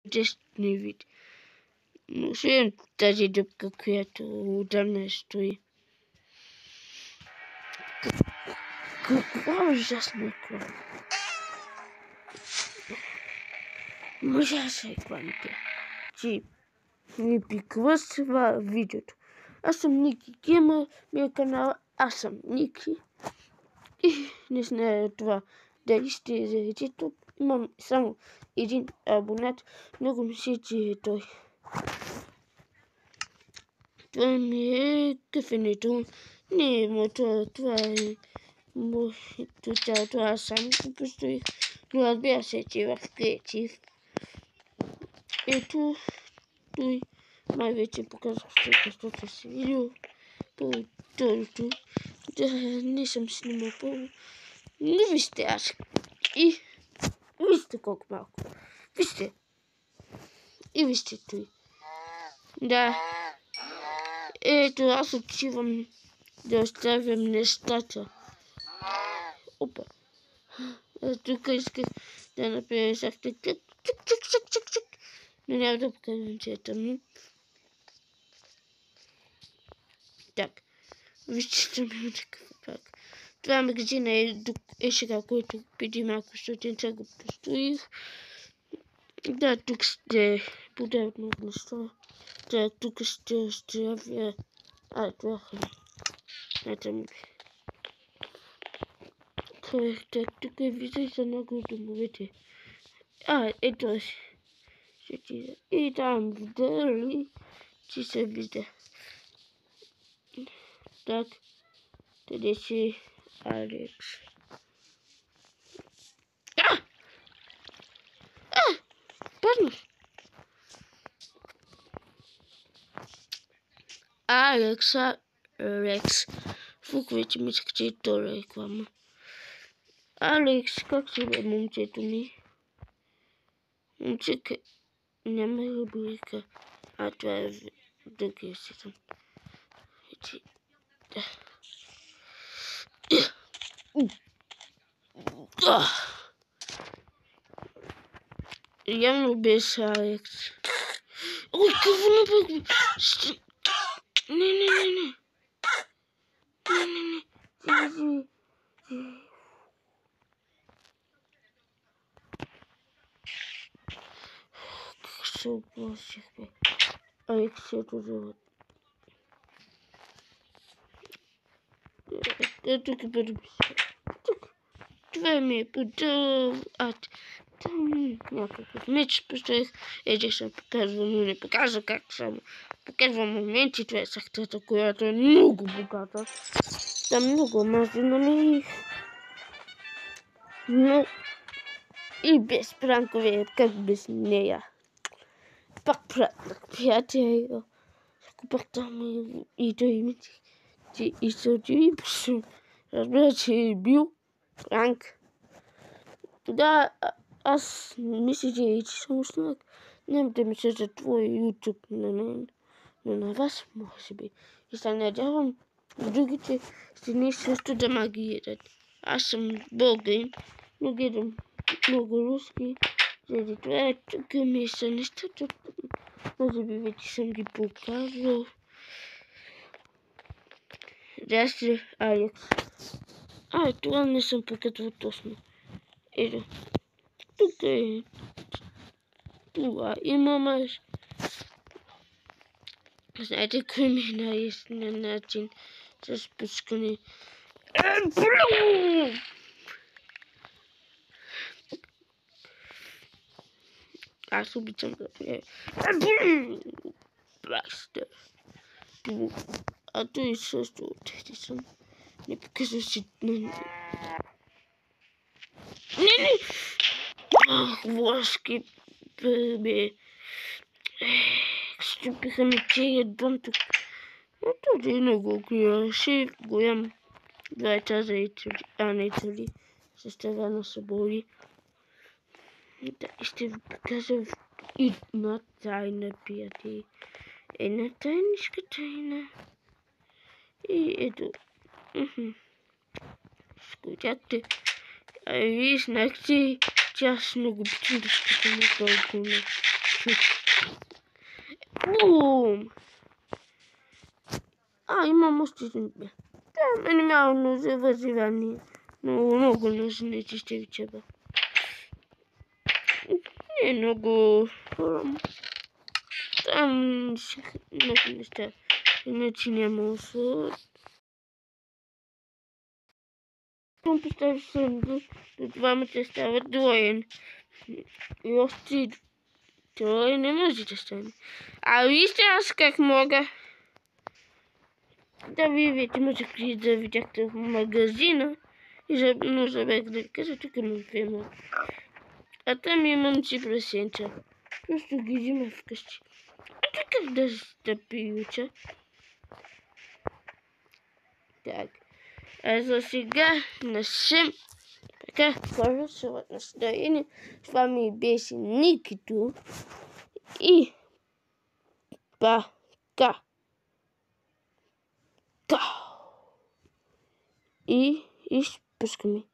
Destiny vid. Nu schön, dass ich das gekehrt dann ist du. Wow, ist das nicht klar. Muss ja sein, Quante. Či, mi prikrostva vidjeti. Аз съм Ники. Има ми канал. Аз съм Ники. И не знае това. Дали ще зареди тук. Имам само един абонат. Много ми се че той. Това ми е кафенето. Не е моето. Това е моето цялото. Аз сам го построих. Но разбира се, че в креатив. Ето той. Най-вече показах същото си видео по второто. Да не съм снимал пълно. Но вижте аз. И вижте колко малко. Вижте. И вижте той. Да. Ето аз отивам да оставям нещата. Опа. Тук исках да направя сахта. Чик. Но няма да покажем, че е тъмно. Так, вижте, че ми такъв пак. Това магазина е сега, който преди малко студента го построих. Да, тук ще подават много неща. Да, тук ще оставя... това е ми. Так, тук вижда за много от домовете. Ето е. И там вдали, че се вижда. Так, къде си Алекс? Падна! Алекс. Фук, вече мислех, че е то реклама. Алекс, как се бе момчето ми? Момчека няма рубрика. Това е другия сезон. Да. Явно без Алекс. Ой, какво направих? Не. Как се оплаших, бе. Алекс е дозорът. Тук бъде тук. Това ми е подълът. Там някакъв меч построих. Еде съм показвал, но не показва как само. Показвам моменти. Това е сахтата, която е много богата. Там много мази намерих. Но и без пранкове, как без нея. Пак пратнах приятели. Купах там и той ми и се отиви. Разбира, че е бил пранк. Да, аз мисля, че съм уснал. Няма да мисля за твой YouTube на мен, но на вас може би. И се надявам другите страни също да ме гледат. Аз съм българин, но гледам много руски. Заради това тук ми са нещата. Може би вече съм ги показвал. Здрасти, Алекс. Това не съм показвал точно. Ето. Тук е. Това имаме. Знаете кой ми е най-естествен начин за спускане? Аз обичам да е. Бластър. Той също отети съм. Не показва си. Не. Влашки. Бе. Щупиха ми целият дом тук. Но този не го гледа. Ще го ям 2 етажа не цели. С това на събори. Да, ще ви покажа една тайна, приятели. Една тайничка тайна. И ето. Скучате. Вие знахте, че аз много обичам да спитам на балкона. Bum! I mam oszczędnie. Tam nie miałem wyzywanie. No ogólnie już nie ciście ciebie. Nie no go. Tam się jeszcze nie ci nie muszę. Там поставишь тут вам это ставят двоен. И ости трое не можете ставить. А видите, как много? Да вы видите, можете завидеть как-то в магазине. И же нужно кажется, только на фирму. А там имам 3%. Просто гизима в кости. А ты когда стопиются? Так. А за сега нашим така хорошего настроения. С вами Беси Никиту. И пока. И с пусками.